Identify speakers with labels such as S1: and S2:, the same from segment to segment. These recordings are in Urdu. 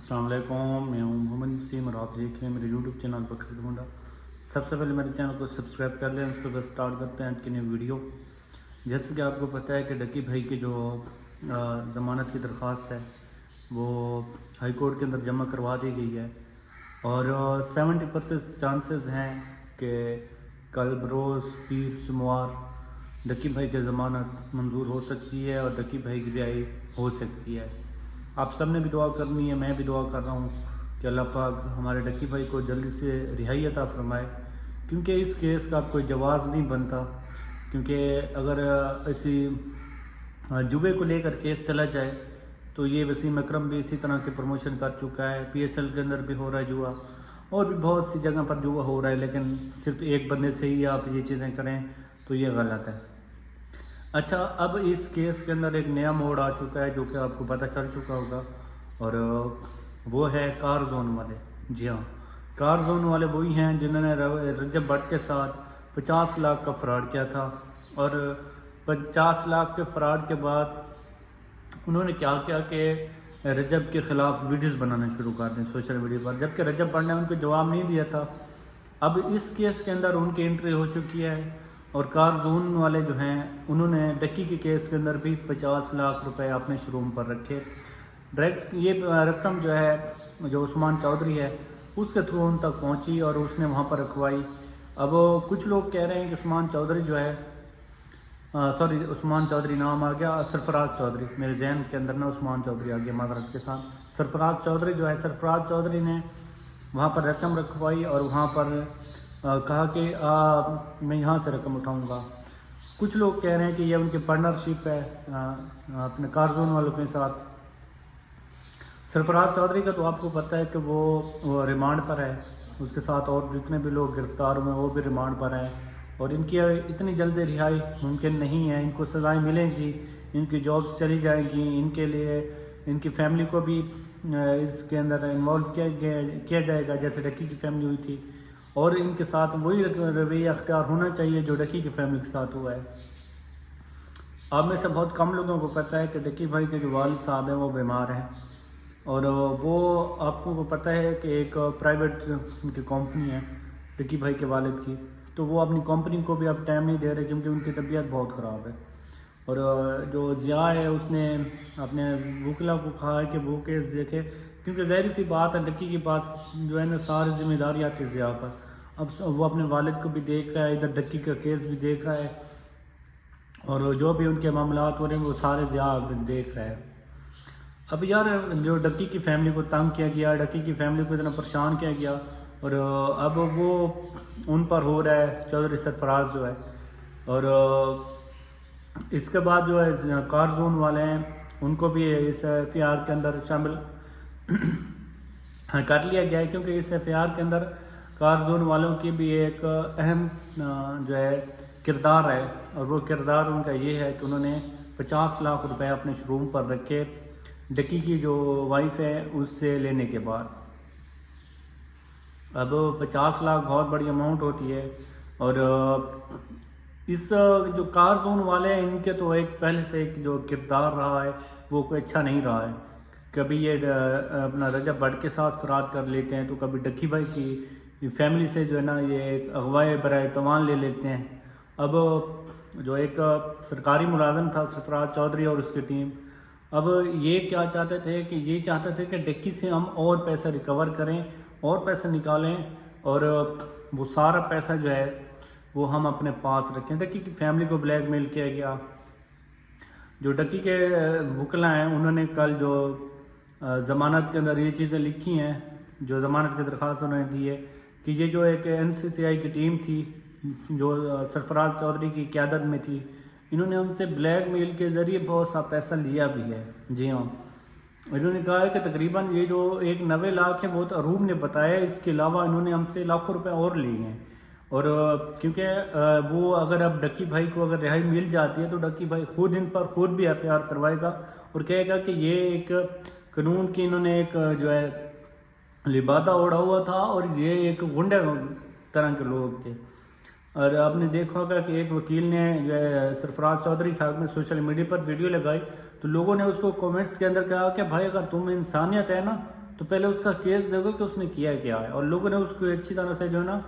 S1: السلام علیکم، میں ہوں محمد نسیم اور آپ دیکھ رہے ہیں میرے یوٹیوب چینل بکر ڈھونڈا۔ سب سے پہلے میرے چینل کو سبسکرائب کر لیں، اس کے بعد سٹارٹ کرتے ہیں آج کی نئی ویڈیو۔ جیسے کہ آپ کو پتہ ہے کہ ڈکی بھائی کی جو ضمانت کی درخواست ہے وہ ہائی کورٹ کے اندر جمع کروا دی گئی ہے، اور 70% چانسز ہیں کہ کل بروز پیر سموار ڈکی بھائی کی ضمانت منظور ہو سکتی ہے اور ڈکی بھائی کی رہائی ہو سکتی ہے۔ آپ سب نے بھی دعا کرنی ہے، میں بھی دعا کر رہا ہوں کہ اللہ پاک ہمارے ڈکی بھائی کو جلدی سے رہائی عطا فرمائے، کیونکہ اس کیس کا کوئی جواز نہیں بنتا۔ کیونکہ اگر اسی جوبے کو لے کر کیس چلا جائے تو یہ وسیم اکرم بھی اسی طرح کی پروموشن کر چکا ہے، پی ایس ایل کے اندر بھی ہو رہا ہے جوا، اور بھی بہت سی جگہ پر جوا ہو رہا ہے، لیکن صرف ایک بندے سے ہی آپ یہ چیزیں کریں تو یہ غلط ہے۔ اچھا، اب اس کیس کے اندر ایک نیا موڑ آ چکا ہے جو کہ آپ کو پتہ چل چکا ہوگا، اور وہ ہے کار زون والے۔ جی ہاں، کار زون والے وہی ہیں جنہوں نے رجب بٹ کے ساتھ 50 لاکھ کا فراڈ کیا تھا، اور 50 لاکھ کے فراڈ کے بعد انہوں نے کیا کیا کہ رجب کے خلاف ویڈیوز بنانا شروع کر دیں سوشل میڈیا پر، جبکہ رجب بٹ نے ان کو جواب نہیں دیا تھا۔ اب اس کیس کے اندر ان کی انٹری ہو چکی ہے، اور کار زون والے جو ہیں انہوں نے ڈکی کے کیس کے اندر بھی 50 لاکھ روپے اپنے شوروم پر رکھے۔ ڈائریکٹ یہ رقم جو ہے جو عثمان چودھری ہے اس کے تھرو ان تک پہنچی اور اس نے وہاں پر رکھوائی۔ اب کچھ لوگ کہہ رہے ہیں کہ عثمان چودھری جو ہے عثمان چودھری نام آ گیا، سرفراز چودھری، میرے ذہن کے اندر نا عثمان چودھری آ گیا معذرت کے ساتھ، سرفراز چودھری جو ہے، سرفراز چودھری نے وہاں پر رقم رکھوائی اور وہاں پر کہا کہ میں یہاں سے رقم اٹھاؤں گا۔ کچھ لوگ کہہ رہے ہیں کہ یہ ان کی پارٹنرشپ ہے اپنے کارزون والوں کے ساتھ۔ سرفراز چودھری کا تو آپ کو پتہ ہے کہ وہ ریمانڈ پر ہے، اس کے ساتھ اور جتنے بھی لوگ گرفتار ہوئے وہ بھی ریمانڈ پر ہیں، اور ان کی اتنی جلدی رہائی ممکن نہیں ہے۔ ان کو سزائیں ملیں گی، ان کی جابس چلی جائیں گی، ان کے لیے ان کی فیملی کو بھی اس کے اندر انوالو کیا جائے گا جیسے ڈکی کی فیملی ہوئی تھی، اور ان کے ساتھ وہی رویہ اختیار ہونا چاہیے جو ڈکی کی فیملی کے ساتھ ہوا ہے۔ آپ میں سے بہت کم لوگوں کو پتہ ہے کہ ڈکی بھائی کے جو والد صاحب ہیں وہ بیمار ہیں، اور وہ آپ کو پتہ ہے کہ ایک پرائیویٹ ان کی کمپنی ہے ڈکی بھائی کے والد کی، تو وہ اپنی کمپنی کو بھی اب ٹائم نہیں دے رہے کیونکہ ان کی طبیعت بہت خراب ہے۔ اور جو ضیاء ہے اس نے اپنے وکلا کو کہا ہے کہ وہ کیس دیکھے، کیونکہ ظاہر سی بات ہے ڈکی کے پاس جو ہے نا ساری ذمہ داری آتی ہے ضیاء پر۔ اب وہ اپنے والد کو بھی دیکھ رہا ہے، ادھر ڈکی کا کیس بھی دیکھ رہا ہے، اور جو بھی ان کے معاملات ہو رہے ہیں وہ سارے ضیاء دیکھ رہا ہے۔ اب یار جو ڈکی کی فیملی کو تنگ کیا گیا، ڈکی کی فیملی کو اتنا پریشان کیا گیا، اور اب وہ ان پر ہو رہا ہے چودھری سرفراز جو ہے، اور اس کے بعد جو ہے کار زون والے ہیں ان کو بھی اس ایف آئی آر کے اندر شامل کر لیا گیا ہے، کیونکہ اس ایف آئی آر کے اندر کار زون والوں کی بھی ایک اہم جو ہے کردار ہے، اور وہ کردار ان کا یہ ہے کہ انہوں نے 50 لاکھ روپے اپنے شوروم پر رکھے ڈکی کی جو وائف ہے اس سے لینے کے بعد۔ اب 50 لاکھ بہت بڑی اماؤنٹ ہوتی ہے، اور اس جو کار زون والے ہیں ان کے تو ایک پہلے سے ایک جو کردار رہا ہے وہ کوئی اچھا نہیں رہا ہے۔ کبھی یہ اپنا رجب بٹ کے ساتھ فرار کر لیتے ہیں، تو کبھی ڈکی بھائی کی فیملی سے جو ہے نا یہ ایک اغوائے برائے توان لے لیتے ہیں۔ اب جو ایک سرکاری ملازم تھا سرفراز چودھری اور اس کی ٹیم، اب یہ کیا چاہتے تھے کہ یہ چاہتے تھے کہ ڈکی سے ہم اور پیسہ ریکور کریں، اور پیسہ نکالیں، اور وہ سارا پیسہ جو ہے وہ ہم اپنے پاس رکھیں۔ ڈکی کی فیملی کو بلیک میل کیا گیا۔ جو ڈکی کے وکلا ہیں انہوں نے کل جو ضمانت کے اندر یہ چیزیں لکھی ہیں، جو ضمانت کی درخواست انہوں نے دی ہے کہ یہ جو ایک این سی سی آئی کی ٹیم تھی جو سرفراز چودھری کی قیادت میں تھی، انہوں نے ہم سے بلیک میل کے ذریعے بہت سا پیسہ لیا بھی ہے۔ جی ہاں، انہوں نے کہا ہے کہ تقریباً یہ جو 90 لاکھ ہے وہ تو عروب نے بتایا، اس کے علاوہ انہوں نے ہم سے لاکھوں روپے اور لیے ہیں، اور کیونکہ وہ اگر اب ڈکی بھائی کو اگر رہائی مل جاتی ہے تو ڈکی بھائی خود ان پر خود بھی ایف آئی آر کروائے گا، اور کہے گا کہ یہ ایک قانون کی انہوں نے ایک جو ہے لبادہ اوڑھا ہوا تھا، اور یہ ایک غنڈے طرح کے لوگ تھے۔ اور آپ نے دیکھا ہوگا کہ ایک وکیل نے جو ہے سرفراز چودھری کے حق میں سوشل میڈیا پر ویڈیو لگائی، تو لوگوں نے اس کو کومنٹس کے اندر کہا کہ بھائی اگر تم انسانیت ہے نا تو پہلے اس کا کیس دیکھو کہ اس نے کیا کیا ہے. اور لوگوں نے اس کو اچھی طرح سے جو ہے نا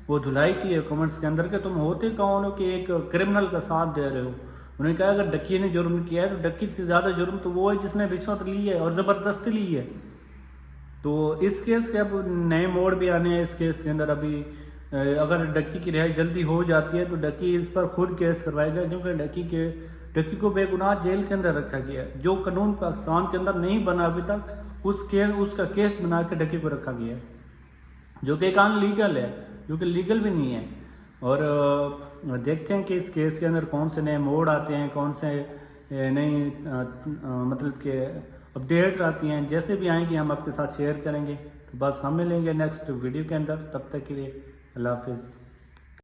S1: وہ دھلائی کی ہے کمنٹس کے اندر کہ تم ہوتے کون ہو کہ ایک کرمنل کا ساتھ دے رہے ہو. انہوں نے کہا اگر ڈکی نے جرم کیا ہے تو ڈکی سے زیادہ جرم تو وہ ہے جس نے رشوت لی ہے اور زبردستی لی ہے. تو اس کیس کے اب نئے موڑ بھی آنے ہیں. اس کیس کے اندر ابھی اگر ڈکی کی رہائی جلدی ہو جاتی ہے تو ڈکی اس پر خود کیس کروائے گا، کیونکہ ڈکی کو بے گناہ جیل کے اندر رکھا گیا ہے. جو قانون پاکستان کے اندر نہیں بنا ابھی تک اس کا کیس بنا کے ڈکی کو رکھا گیا ہے، جو کہ ایک ان لیگل ہے، جو کہ لیگل بھی نہیں ہے. اور دیکھتے ہیں کہ اس کیس کے اندر کون سے نئے موڑ آتے ہیں، کون سے نئی مطلب کہ اپڈیٹ آتی ہیں. جیسے بھی آئیں گے ہم آپ کے ساتھ شیئر کریں گے. تو بس ہم ملیں گے نیکسٹ ویڈیو کے اندر. تب تک کے لیے اللہ حافظ.